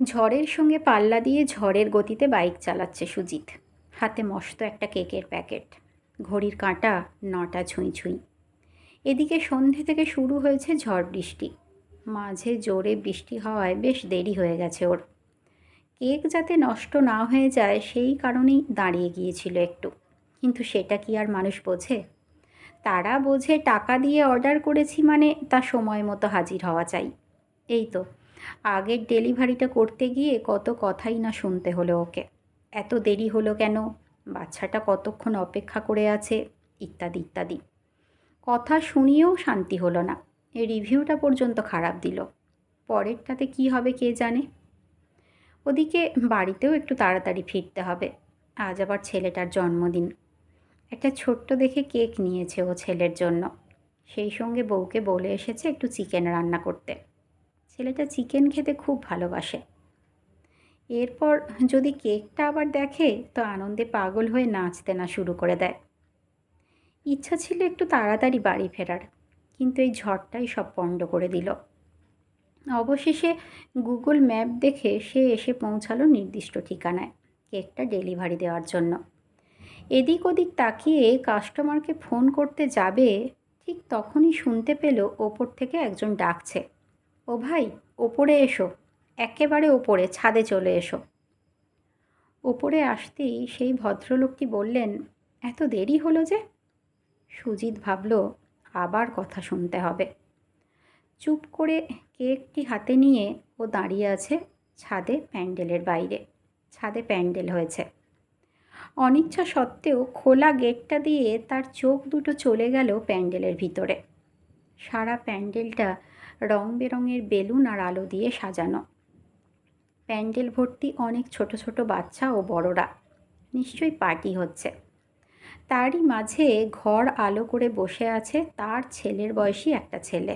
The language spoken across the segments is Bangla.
ঝড়ের সঙ্গে পাল্লা দিয়ে ঝড়ের গতিতে বাইক চালাচ্ছে সুজিত। হাতে মস্ত একটা কেকের প্যাকেট। ঘড়ির কাঁটা ৯টা ছুঁই ছুঁই। এদিকে সন্ধে থেকে শুরু হয়েছে ঝড় বৃষ্টি। মাঝে জোরে বৃষ্টি হওয়ায় বেশ দেরি হয়ে গেছে ওর। কেক যাতে নষ্ট না হয়ে যায় সেই কারণেই দাঁড়িয়ে গিয়েছিল একটু। কিন্তু সেটা কি আর মানুষ বোঝে? তারা বোঝে টাকা দিয়ে অর্ডার করেছি মানে তা সময় মতো হাজির হওয়া চাই। এই তো আগের ডেলিভারিটা করতে গিয়ে কত কথাই না শুনতে হলো ওকে। এত দেরি হলো কেন, বাচ্চাটা কতক্ষণ অপেক্ষা করে আছে, ইত্যাদি ইত্যাদি। কথা শুনিয়েও শান্তি হলো না। এই রিভিউটা পর্যন্ত খারাপ দিল। পরেরটাতে কি হবে কে জানে। ওদিকে বাড়িতেও একটু তাড়াতাড়ি ফিরতে হবে। আজ আবার ছেলেটার জন্মদিন। একটা ছোট্ট দেখে কেক নিয়েছে ও ছেলের জন্য। সেই সঙ্গে বউকে বলে এসেছে একটু চিকেন রান্না করতে। ছেলেটা চিকেন খেতে খুব ভালোবাসে। এরপর যদি কেকটা আবার দেখে তো আনন্দে পাগল হয়ে নাচতে না শুরু করে দেয়। ইচ্ছা ছিল একটু তাড়াতাড়ি বাড়ি ফেরার, কিন্তু এই ঝড়টাই সব পণ্ড করে দিল। অবশেষে গুগল ম্যাপ দেখে সে এসে পৌঁছালো নির্দিষ্ট ঠিকানায় কেকটা ডেলিভারি দেওয়ার জন্য। এদিক ওদিক তাকিয়ে কাস্টমারকে ফোন করতে যাবে, ঠিক তখনই শুনতে পেল ওপর থেকে একজন ডাকছে, ও ভাই, ওপরে এসো, একেবারে ওপরে ছাদে চলে এসো। ওপরে আসতেই সেই ভদ্রলোকটি বললেন, এত দেরি হলো যে? সুজিত ভাবল আবার কথা শুনতে হবে। চুপ করে কেকটি হাতে নিয়ে ও দাঁড়িয়ে আছে ছাদে, প্যান্ডেলের বাইরে। ছাদে প্যান্ডেল হয়েছে। অনিচ্ছা সত্ত্বেও খোলা গেটটা দিয়ে তার চোখ দুটো চলে গেল প্যান্ডেলের ভিতরে। সারা প্যান্ডেলটা রং বেরঙের বেলুন আর আলো দিয়ে সাজানো। প্যান্ডেল ভর্তি অনেক ছোট ছোট বাচ্চা ও বড়রা। নিশ্চয়ই পার্টি হচ্ছে। তারই মাঝে ঘর আলো করে বসে আছে তার ছেলের বয়সী একটা ছেলে।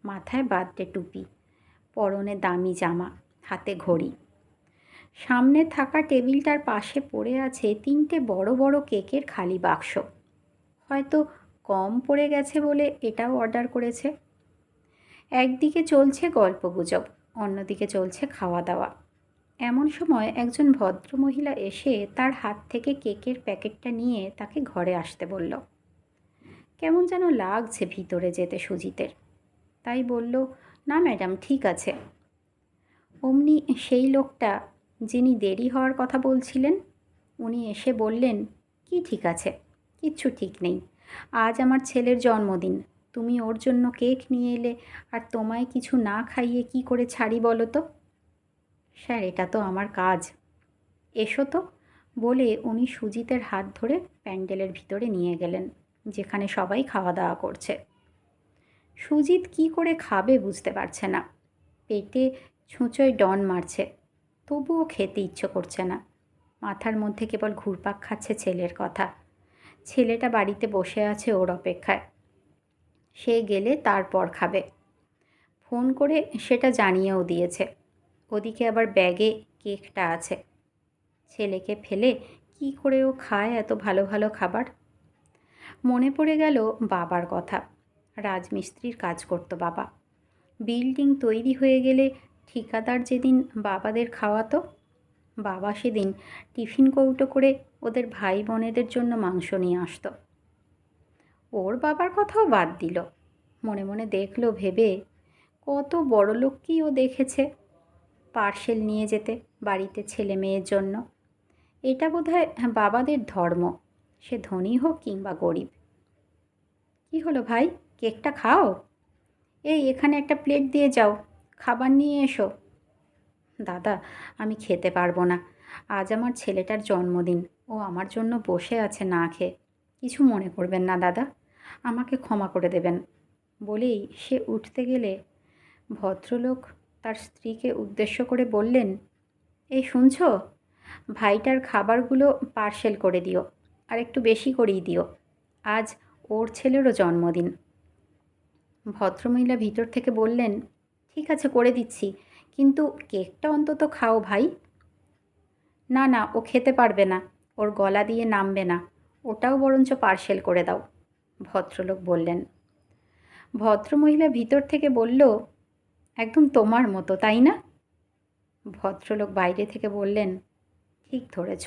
মাথায় বার্থডে টুপি, পরনে দামি জামা, হাতে ঘড়ি। সামনে থাকা টেবিলটার পাশে পড়ে আছে 3টে বড় বড় কেকের খালি বাক্স। হয়তো কম পড়ে গেছে বলে এটাও অর্ডার করেছে। একদিকে চলছে গল্পগুজব, অন্যদিকে চলছে খাওয়া দাওয়া। এমন সময় একজন ভদ্রমহিলা এসে তার হাত থেকে কেকের প্যাকেটটা নিয়ে তাকে ঘরে আসতে বলল। কেমন যেন লাগছে ভিতরে যেতে সুজিতের, তাই বলল, না ম্যাডাম, ঠিক আছে। অমনি সেই লোকটা, যিনি দেরি হওয়ার কথা বলছিলেন, উনি এসে বললেন, কি ঠিক আছে? কিচ্ছু ঠিক নেই। আজ আমার ছেলের জন্মদিন, তুমি ওর জন্য কেক নিয়ে এলে, আর তোমায় কিছু না খাইয়ে কি করে ছাড়ি বলো তো? স্যার, এটা তো আমার কাজ। এসো তো, বলে উনি সুজিতের হাত ধরে প্যান্ডেলের ভিতরে নিয়ে গেলেন, যেখানে সবাই খাওয়া দাওয়া করছে। সুজিত কি করে খাবে বুঝতে পারছে না। পেটে ছুঁচোয় ডন মারছে, তবুও খেতে ইচ্ছে করছে না। মাথার মধ্যে কেবল ঘুরপাক খাচ্ছে ছেলের কথা। ছেলেটা বাড়িতে বসে আছে ওর অপেক্ষায়। সে গেলে তারপর খাবে। ফোন করে সেটা জানিয়েও দিয়েছে। ওদিকে আবার ব্যাগে কেকটা আছে। ছেলেকে ফেলে কি করে ও খায় এত ভালো ভালো খাবার? মনে পড়ে গেল বাবার কথা। রাজমিস্ত্রির কাজ করতো বাবা। বিল্ডিং তৈরি হয়ে গেলে ঠিকাদার যেদিন বাবাদের খাওয়াতো, বাবা সেদিন টিফিন কৌটো করে ওদের ভাই বোনেদের জন্য মাংস নিয়ে আসতো। ওর বাবার কথাও বাদ দিল। মনে মনে দেখল ভেবে, কত বড়লোককেই ও দেখেছে পার্সেল নিয়ে যেতে বাড়িতে ছেলে মেয়ের জন্য। এটা বোধহয় বাবাদের ধর্ম, সে ধনী হোক কিংবা গরিব। কি হলো ভাই, কেকটা খাও? এই এখানে একটা প্লেট দিয়ে যাও, খাবার নিয়ে এসো। দাদা, আমি খেতে পারবো না। আজ আমার ছেলেটার জন্মদিন, ও আমার জন্য বসে আছে না খেয়ে। কিছু মনে করবেন না দাদা, আমাকে ক্ষমা করে দেবেন। বলেই সে উঠতে গেলে ভদ্রলোক তার স্ত্রীকে উদ্দেশ্য করে বললেন, এই শুনছো, ভাইটার খাবারগুলো পার্সেল করে দিও, আর একটু বেশি করেই দিও। আজ ওর ছেলেরও জন্মদিন। ভদ্রমহিলা ভিতর থেকে বললেন, ঠিক আছে, করে দিচ্ছি, কিন্তু কেকটা অন্তত খাও ভাই। না না, ও খেতে পারবে না, ওর গলা দিয়ে নামবে না, ওটাও বরঞ্চ পার্সেল করে দাও, ভদ্রলোক বললেন। ভদ্রমহিলা ভিতর থেকে বলল, একদম তোমার মতো, তাই না? ভদ্রলোক বাইরে থেকে বললেন, ঠিক ধরেছ,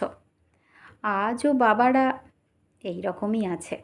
আজও বাবারা এই রকমই আছে।